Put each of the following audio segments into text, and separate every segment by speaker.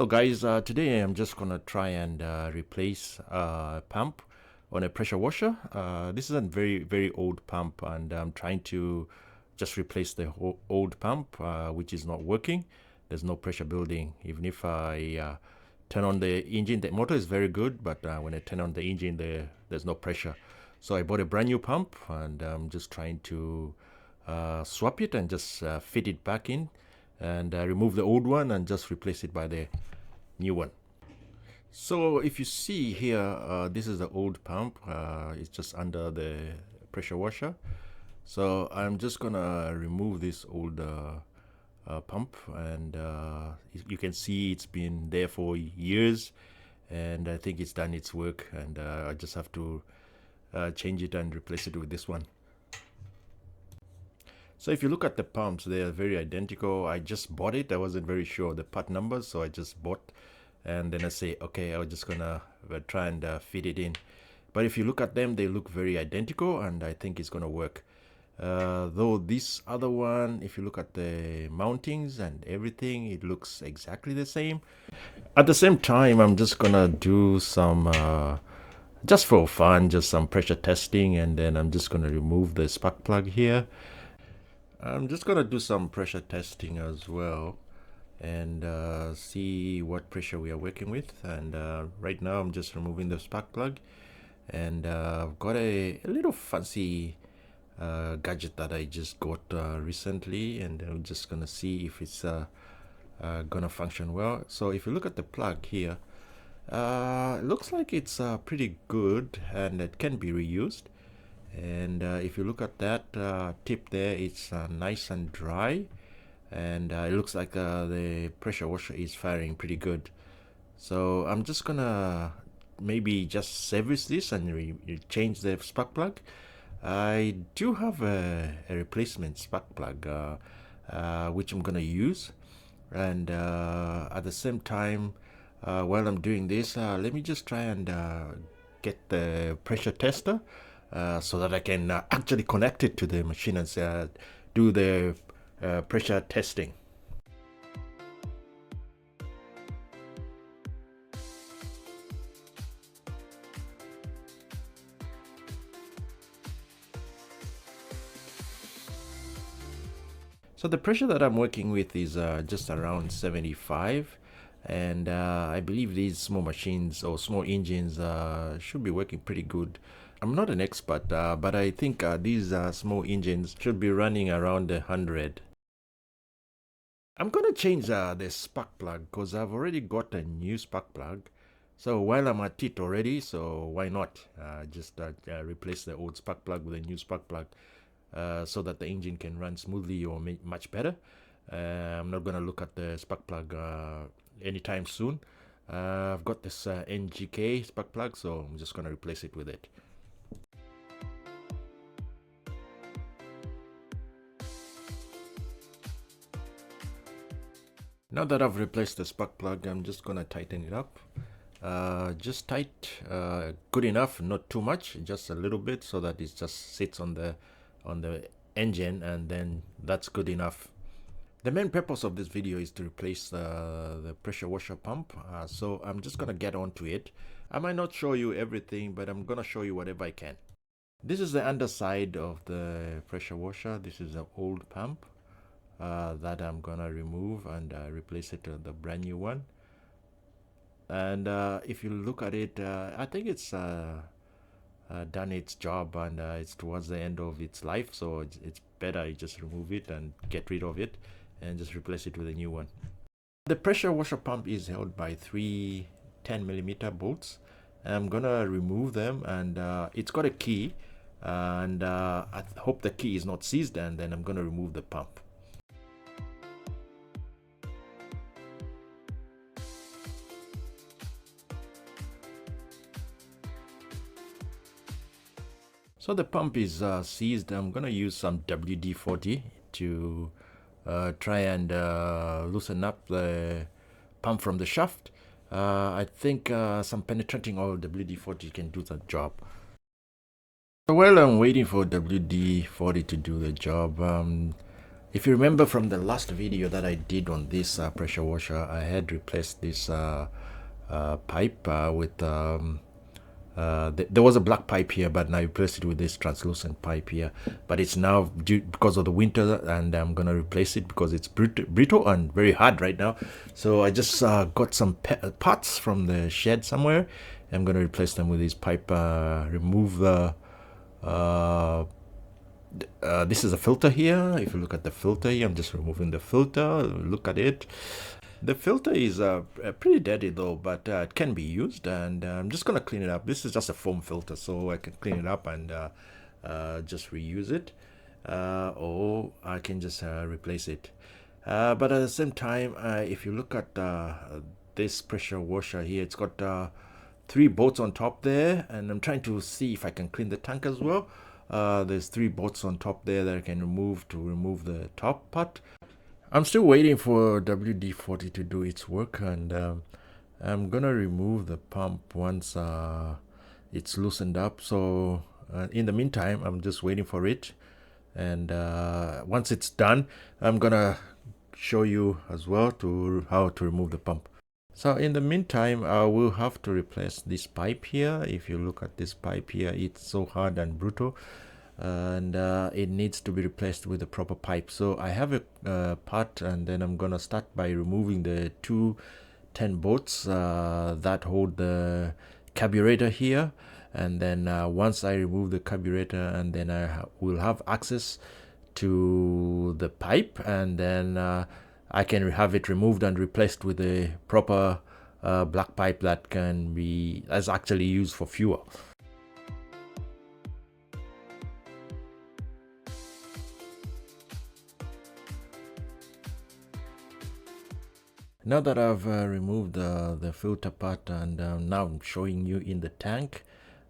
Speaker 1: Hello guys, today I'm just gonna try and replace a pump on a pressure washer. This is a very old pump, and I'm trying to just replace the old pump, which is not working. There's no pressure building. Even if I turn on the engine, the motor is very good, but when I turn on the engine, there's no pressure. So I bought a brand new pump, and I'm just trying to swap it and just fit it back in, and remove the old one and just replace it by the new one. So if you see here, this is the old pump. It's just under the pressure washer. So I'm just gonna remove this old pump, and you can see it's been there for years, and I think it's done its work, and I just have to change it and replace it with this one. So if you look at the pumps, they are very identical. I just bought it. I wasn't very sure of the part numbers, so I just bought, and then I say, okay, I'm just gonna try and fit it in. But if you look at them, they look very identical, and I think it's gonna work. Though this other one, if you look at the mountings and everything, it looks exactly the same. At the same time, I'm just gonna do some just for fun, just some pressure testing, and then I'm just gonna remove the spark plug here. I'm just gonna do some pressure testing as well, and see what pressure we are working with. And right now I'm just removing the spark plug, and I've got a little fancy gadget that I just got recently, and I'm just gonna see if it's gonna function well. So if you look at the plug here, it looks like it's pretty good, and it can be reused. And if you look at that tip there, it's nice and dry, and it looks like the pressure washer is firing pretty good. So I'm just gonna maybe just service this and change the spark plug. I do have a replacement spark plug which I'm gonna use, and at the same time, while I'm doing this, let me just try and get the pressure tester so that I can actually connect it to the machine and do the pressure testing. So the pressure that I'm working with is just around 75, and I believe these small machines or small engines should be working pretty good. I'm not an expert, but I think these small engines should be running around 100. I'm gonna change the spark plug because I've already got a new spark plug. So while I'm at it already, so why not just replace the old spark plug with a new spark plug, so that the engine can run smoothly or much better. I'm not gonna look at the spark plug anytime soon. I've got this NGK spark plug, so I'm just gonna replace it with it. Now that I've replaced the spark plug, I'm just gonna tighten it up. Just tight, good enough, not too much, just a little bit, so that it just sits on the engine, and then that's good enough. The main purpose of this video is to replace the pressure washer pump, so I'm just gonna get onto it. I might not show you everything, but I'm gonna show you whatever I can. This is the underside of the pressure washer. This is an old pump that I'm gonna remove and replace it with the brand new one. And if you look at it, I think it's done its job, and it's towards the end of its life, so it's better you just remove it and get rid of it and just replace it with a new one. The pressure washer pump is held by three 10mm bolts. I'm gonna remove them, and it's got a key, and I hope the key is not seized, and then I'm gonna remove the pump. So the pump is seized. I'm gonna use some WD-40 to try and loosen up the pump from the shaft. I think some penetrating oil WD-40 can do the job. So while I'm waiting for WD-40 to do the job, If you remember from the last video that I did on this pressure washer, I had replaced this pipe with there was a black pipe here, but now I replaced it with this translucent pipe here. But it's now due because of the winter, and I'm gonna replace it because it's brittle and very hard right now. So I just got some parts from the shed somewhere. I'm gonna replace them with this pipe. Remove the this is a filter here. If you look at the filter here, I'm just removing the filter. Look at it. The filter is pretty dirty though, but it can be used, and I'm just gonna clean it up. This is just a foam filter, so I can clean it up and just reuse it, or I can just replace it. But at the same time, if you look at this pressure washer here, it's got 3 bolts on top there, and I'm trying to see if I can clean the tank as well. There's 3 bolts on top there that I can remove to remove the top part. I'm still waiting for WD-40 to do its work, and I'm gonna remove the pump once it's loosened up. So in the meantime, I'm just waiting for it, and once it's done, I'm gonna show you as well to how to remove the pump. So in the meantime, I will have to replace this pipe here. If you look at this pipe here, it's so hard and brutal, and it needs to be replaced with a proper pipe. So I have a part, and then I'm gonna start by removing the 2 10 bolts that hold the carburetor here, and then once I remove the carburetor, and then I will have access to the pipe, and then I can have it removed and replaced with a proper black pipe that can be as actually used for fuel. Now that I've removed the filter part, and now I'm showing you in the tank.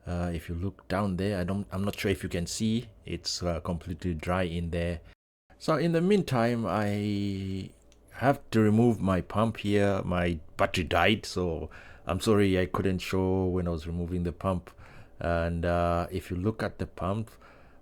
Speaker 1: If you look down there, I'm not sure if you can see, it's completely dry in there. So in the meantime, I have to remove my pump here. My battery died, so I'm sorry I couldn't show when I was removing the pump. And if you look at the pump,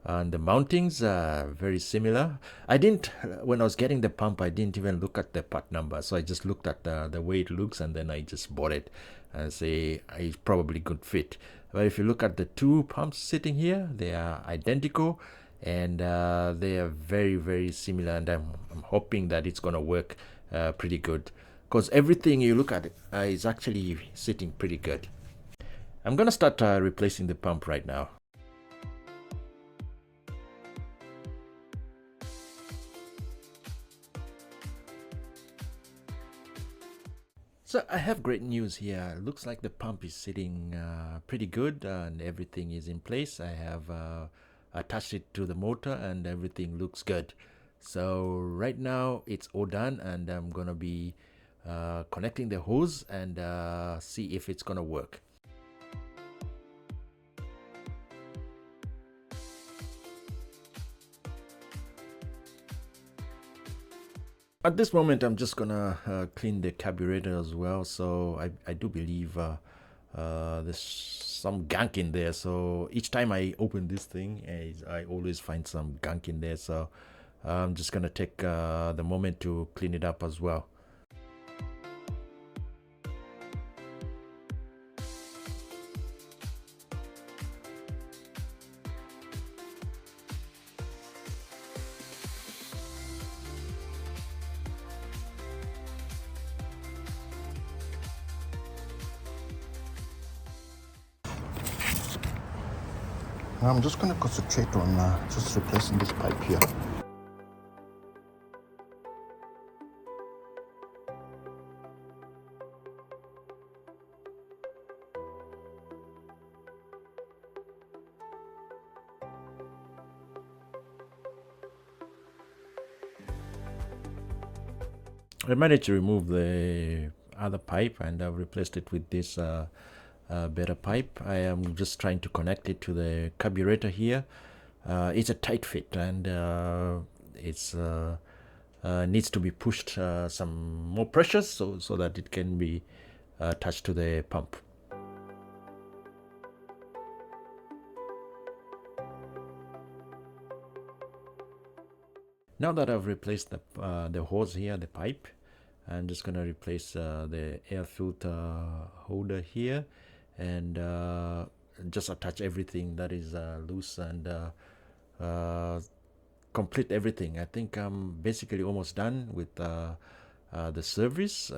Speaker 1: and the mountings are very similar. I didn't, when I was getting the pump, I didn't even look at the part number, so I just looked at the way it looks, and then I just bought it and say it's probably good fit. But if you look at the 2 pumps sitting here, they are identical, and they are very, very similar, and I'm hoping that it's gonna work pretty good, because everything you look at is actually sitting pretty good. I'm gonna start replacing the pump right now. So I have great news here. Looks like the pump is sitting pretty good, and everything is in place. I have attached it to the motor, and everything looks good. So right now it's all done, and I'm gonna be connecting the hose and see if it's gonna work. At this moment, I'm just gonna clean the carburetor as well. So I do believe there's some gunk in there. So each time I open this thing, I always find some gunk in there. So I'm just gonna take the moment to clean it up as well. I'm just going to concentrate on just replacing this pipe here. I managed to remove the other pipe, and I've replaced it with this better pipe. I am just trying to connect it to the carburetor here. It's a tight fit, and it's needs to be pushed some more pressure so that it can be attached to the pump. Now that I've replaced the hose here, the pipe, I'm just gonna replace the air filter holder here, and just attach everything that is loose, and complete everything. I think I'm basically almost done with the service.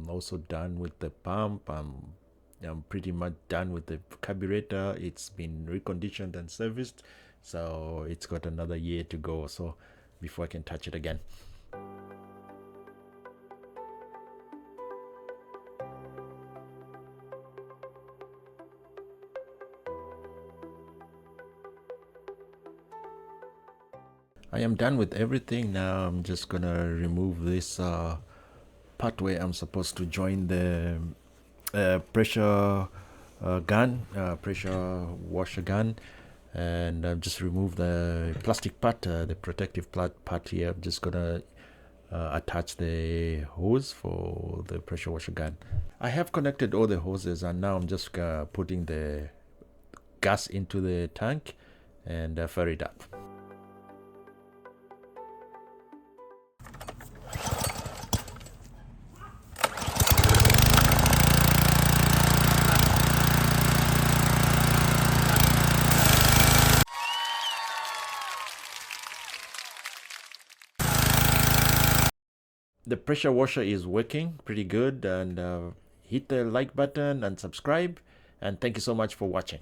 Speaker 1: Also done with the pump. I'm pretty much done with the carburetor. It's been reconditioned and serviced, so it's got another year to go or so before I can touch it again. I am done with everything. Now I'm just gonna remove this part where I'm supposed to join the pressure pressure washer gun, and I've just removed the plastic part, the protective part here. I'm just gonna attach the hose for the pressure washer gun. I have connected all the hoses, and now I'm just putting the gas into the tank and fire it up. The pressure washer is working pretty good, and hit the like button and subscribe, and thank you so much for watching.